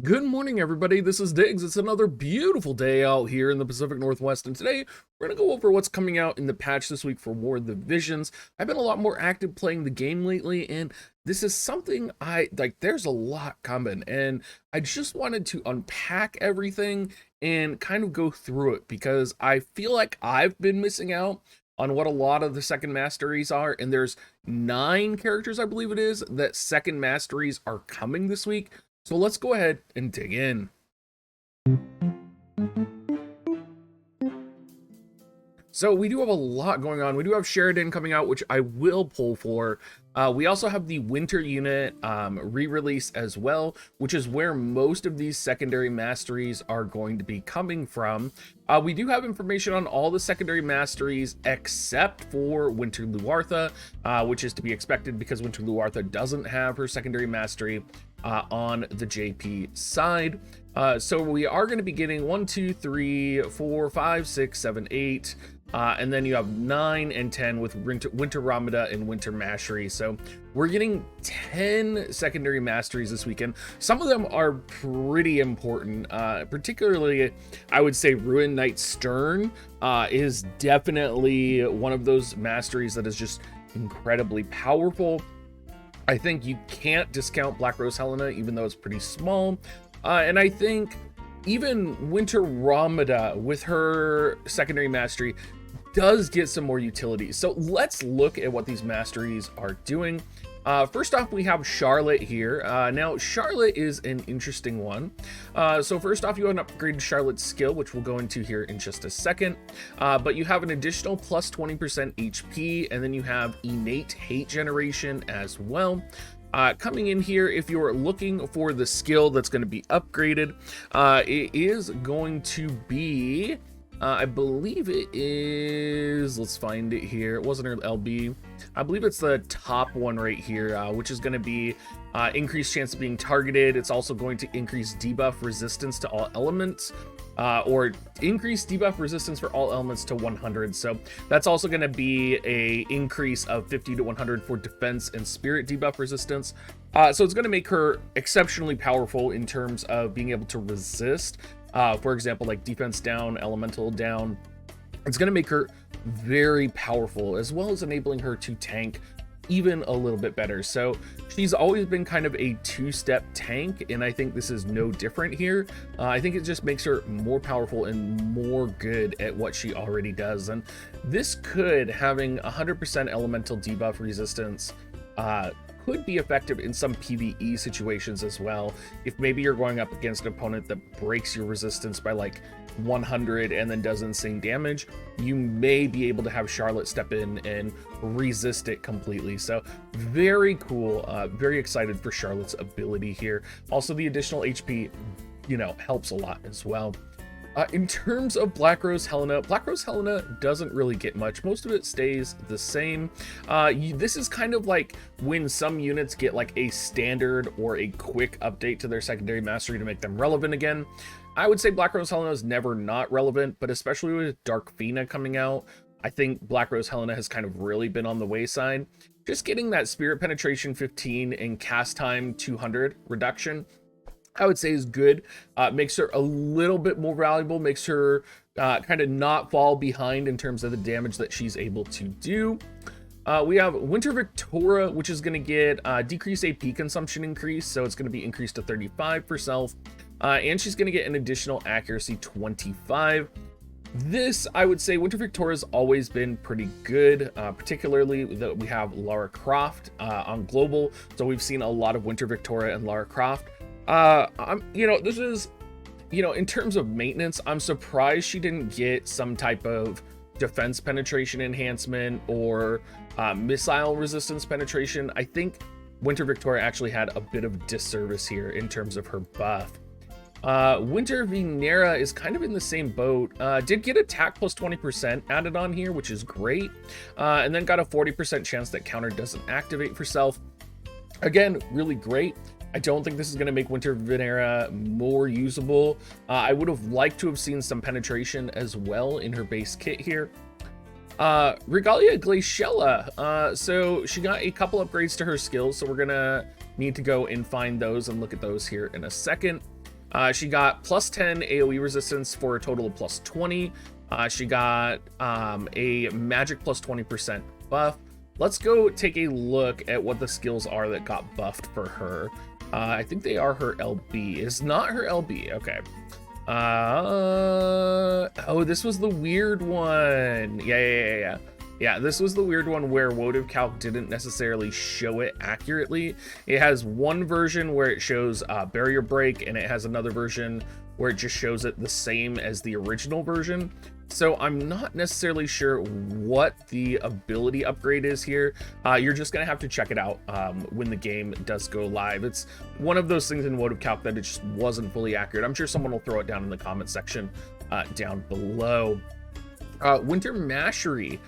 Good morning, everybody. This is Diggs. It's another beautiful day out here in the Pacific Northwest, and today we're going to go over what's coming out in the patch this week for War of the Visions. I've been a lot more active playing the game lately, and this is something I like. There's a lot coming, and I just wanted to unpack everything and kind of go through it because I feel like I've been missing out on what a lot of the second masteries are, and there's 9 characters, I believe it is, that second masteries are coming this week. So let's go ahead and dig in. So we do have a lot going on. We do have Sheridan coming out, which I will pull for. We also have the Winter Unit re-release as well, which is where most of these secondary masteries are going to be coming from. We do have information on all the secondary masteries except for Winter Luartha, which is to be expected because Winter Luartha doesn't have her secondary mastery on the JP side. So we are going to be getting 1, 2, 3, 4, 5, 6, 7, 8. And then you have 9 and 10 with Winter Ramada and Winter Mastery. So we're getting 10 secondary masteries this weekend. Some of them are pretty important, particularly I would say Ruin Knight Stern is definitely one of those masteries that is just incredibly powerful. I think you can't discount Black Rose Helena, even though it's pretty small. And I think even Winter Ramada with her secondary mastery does get some more utility. So let's look at what these masteries are doing. First off, we have Charlotte here. Now, Charlotte is an interesting one. So first off, you have an upgraded Charlotte skill, which we'll go into here in just a second. But you have an additional plus 20% HP, and then you have innate hate generation as well. Coming in here, if you're looking for the skill that's going to be upgraded, it is going to be... I believe it is, let's find it here. It wasn't her LB. I believe it's the top one right here, which is going to be increased chance of being targeted. It's also going to increase debuff resistance to all elements, or increase debuff resistance for all elements to 100. So that's also going to be a increase of 50 to 100 for defense and spirit debuff resistance. So it's going to make her exceptionally powerful in terms of being able to resist. For example, like defense down, elemental down. It's going to make her very powerful, as well as enabling her to tank even a little bit better. So she's always been kind of a 2-step tank, and I think this is no different here. I think it just makes her more powerful and more good at what she already does. And this could, having 100% elemental debuff resistance, could be effective in some PvE situations as well. If maybe you're going up against an opponent that breaks your resistance by like 100 and then does insane damage, you may be able to have Charlotte step in and resist it completely. So very cool. Very excited for Charlotte's ability here. Also, the additional HP, helps a lot as well. In terms of Black Rose Helena doesn't really get much. Most of it stays the same. This is kind of like when some units get like a standard or a quick update to their secondary mastery to make them relevant again. I would say Black Rose Helena is never not relevant, but especially with Dark Fina coming out, I think Black Rose Helena has kind of really been on the wayside. Just getting that Spirit Penetration 15 and Cast Time 200 reduction, I would say is good. Makes her a little bit more valuable, makes her kind of not fall behind in terms of the damage that she's able to do. We have Winter Victoria, which is going to get decreased AP consumption increase, so it's going to be increased to 35 for self, and she's going to get an additional accuracy 25. This, I would say, Winter Victoria's always been pretty good, particularly that we have Lara Croft on global, so we've seen a lot of Winter Victoria and Lara Croft. This is, in terms of maintenance, I'm surprised she didn't get some type of defense penetration enhancement or missile resistance penetration. I think Winter Victoria actually had a bit of disservice here in terms of her buff. Winter Venera is kind of in the same boat. Did get attack plus 20% added on here, which is great. And then got a 40% chance that counter doesn't activate for self. Again, really great. I don't think this is going to make Winter Venera more usable. I would have liked to have seen some penetration as well in her base kit here. Regalia Glaciella. So she got a couple upgrades to her skills, so we're going to need to go and find those and look at those here in a second. She got plus 10 AoE resistance for a total of plus 20. She got a magic plus 20% buff. Let's go take a look at what the skills are that got buffed for her. I think they are her LB. It's not her LB. Okay. Oh, this was the weird one. Yeah, this was the weird one where WoTV Calc didn't necessarily show it accurately. It has one version where it shows barrier break, and it has another version where it just shows it the same as the original version. So I'm not necessarily sure what the ability upgrade is here. You're just gonna have to check it out when the game does go live. It's one of those things in WoTV Calc that it just wasn't fully accurate. I'm sure someone will throw it down in the comment section down below. Winter Mastery,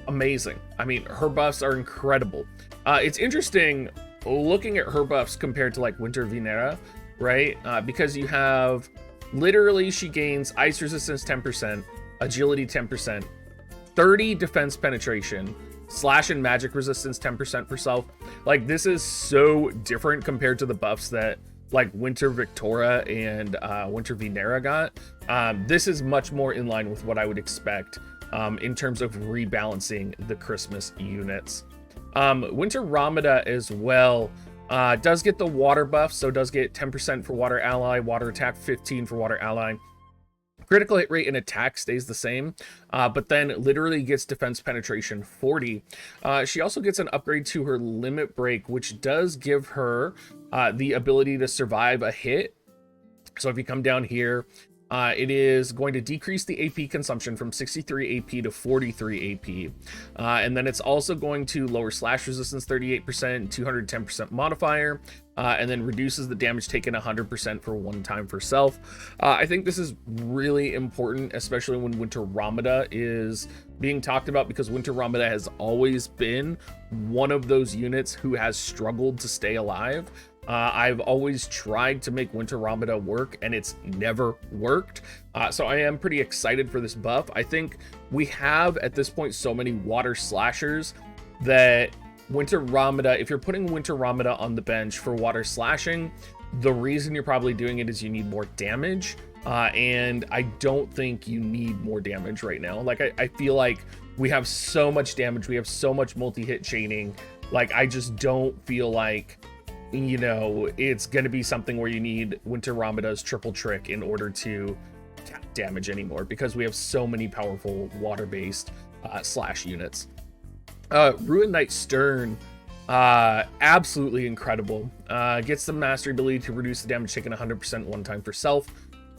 amazing. I mean, her buffs are incredible. It's interesting looking at her buffs compared to like Winter Venera, right? Because you have literally, she gains ice resistance 10%, agility 10%, 30 defense penetration, slash and magic resistance 10% for self. Like, this is so different compared to the buffs that like Winter Victoria and Winter Venera got. This is much more in line with what I would expect in terms of rebalancing the Christmas units. Winter Ramada as well does get the water buff, so does get 10% for water ally, water attack 15 for water ally. Critical hit rate and attack stays the same, but then literally gets defense penetration 40. She also gets an upgrade to her limit break, which does give her the ability to survive a hit. So if you come down here, it is going to decrease the AP consumption from 63 AP to 43 AP. And then it's also going to lower slash resistance 38%, 210% modifier, and then reduces the damage taken 100% for one time for self. I think this is really important, especially when Winter Ramada is being talked about, because Winter Ramada has always been one of those units who has struggled to stay alive. I've always tried to make Winter Ramada work, and it's never worked. So I am pretty excited for this buff. I think we have, at this point, so many water slashers that Winter Ramada, if you're putting Winter Ramada on the bench for water slashing, the reason you're probably doing it is you need more damage. And I don't think you need more damage right now. Like, I feel like we have so much damage. We have so much multi-hit chaining. Like, I just don't feel like, you know, it's going to be something where you need Winter Ramada's triple trick in order to cap damage anymore, because we have so many powerful water-based slash units. Ruin Knight Stern, absolutely incredible. Gets the mastery ability to reduce the damage taken 100% one time for self.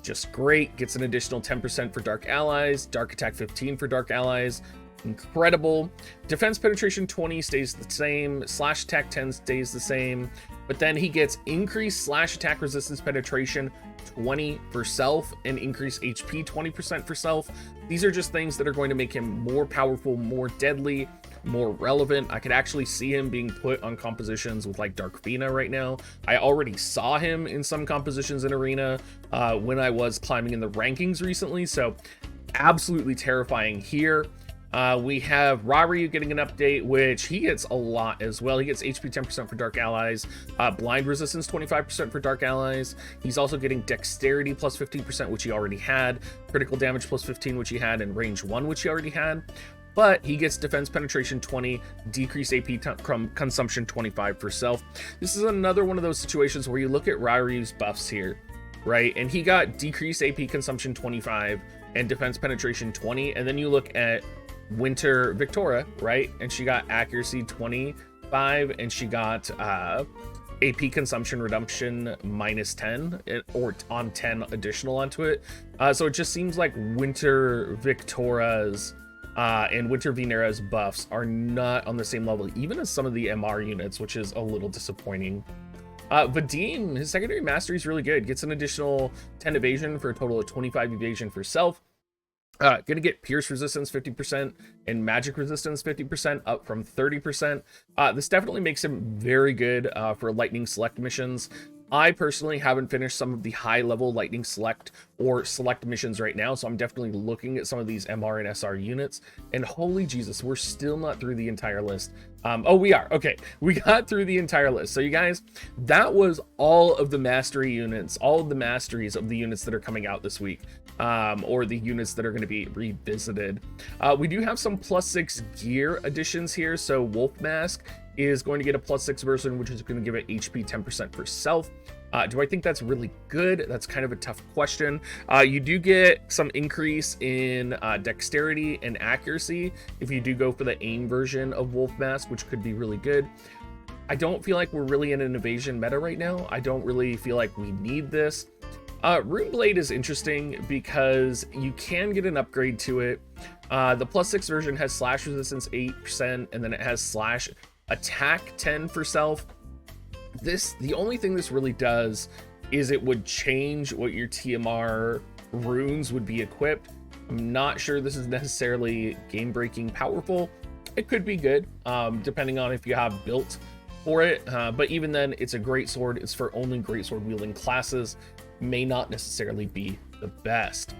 Just great. Gets an additional 10% for dark allies, dark attack 15 for dark allies. Incredible. Defense penetration 20 stays the same, slash attack 10 stays the same, but then he gets increased slash attack resistance penetration 20 for self and increased HP 20% for self. These are just things that are going to make him more powerful, more deadly, more relevant. I could actually see him being put on compositions with like Dark Fina right now. I already saw him in some compositions in Arena when I was climbing in the rankings recently, so absolutely terrifying here. We have Raryu getting an update, which he gets a lot as well. He gets HP 10% for Dark Allies, Blind Resistance 25% for Dark Allies. He's also getting Dexterity plus 15%, which he already had, Critical Damage plus 15, which he had, and Range 1, which he already had. But he gets Defense Penetration 20, Decreased AP Consumption 25 for self. This is another one of those situations where you look at Raryu's buffs here, right? And he got Decreased AP Consumption 25 and Defense Penetration 20, and then you look at Winter Victoria, right? And she got accuracy 25, and she got AP consumption reduction minus 10, or on 10 additional onto it. So it just seems like Winter Victoria's and Winter Venera's buffs are not on the same level, even as some of the MR units, which is a little disappointing. Vadim, his secondary mastery is really good. Gets an additional 10 evasion for a total of 25 evasion for self. Gonna get pierce resistance 50% and magic resistance 50%, up from 30%. This definitely makes him very good for lightning select missions. I personally haven't finished some of the high level lightning select or select missions right now, so I'm definitely looking at some of these MR and SR units, and holy Jesus, we're still not through the entire list. Oh, we are. Okay, we got through the entire list. So you guys, that was all of the mastery units, all of the masteries of the units that are coming out this week, or the units that are going to be revisited. We do have some +6 gear additions here. So Wolf Mask is going to get a +6 version, which is going to give it HP 10% for self. Do I think that's really good? That's kind of a tough question. You do get some increase in dexterity and accuracy if you do go for the aim version of Wolf Mask, which could be really good. I don't feel like we're really in an evasion meta right now. I don't really feel like we need this. Roomblade is interesting because you can get an upgrade to it. The +6 version has slash resistance 8%, and then it has slash attack 10 for self. The only thing this really does is it would change what your TMR runes would be equipped. I'm not sure this is necessarily game-breaking powerful. It could be good, depending on if you have built for it, but even then, it's a great sword. It's for only great sword wielding classes. May not necessarily be the best.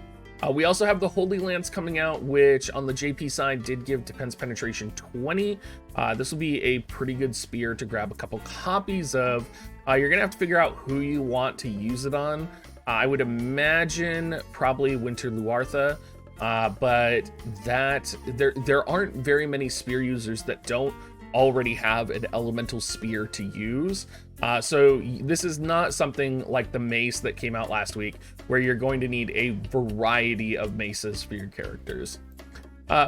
We also have the Holy Lance coming out, which on the JP side did give defense penetration 20. This will be a pretty good spear to grab a couple copies of. You're gonna have to figure out who you want to use it on. I would imagine probably Winter Luartha, but there aren't very many spear users that don't already have an elemental spear to use. So this is not something like the mace that came out last week, where you're going to need a variety of maces for your characters.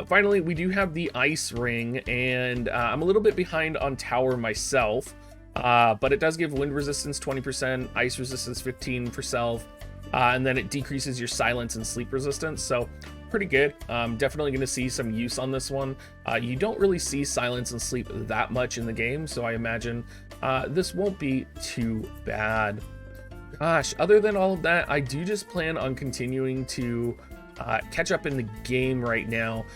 Finally, we do have the ice ring, and I'm a little bit behind on tower myself, but it does give wind resistance 20%, ice resistance 15 for self, and then it decreases your silence and sleep resistance. So pretty good. Definitely going to see some use on this one. You don't really see silence and sleep that much in the game, so I imagine this won't be too bad. Gosh, other than all of that, I do just plan on continuing to catch up in the game right now.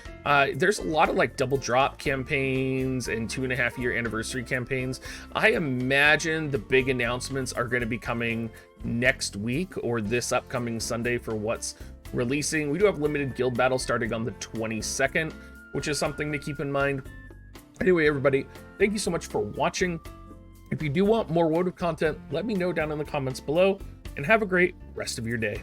There's a lot of like double drop campaigns and 2.5-year anniversary campaigns. I imagine the big announcements are going to be coming next week or this upcoming Sunday for what's releasing. We do have limited guild battles starting on the 22nd, which is something to keep in mind. Anyway, everybody, thank you so much for watching. If you do want more WoTV content, let me know down in the comments below, and have a great rest of your day.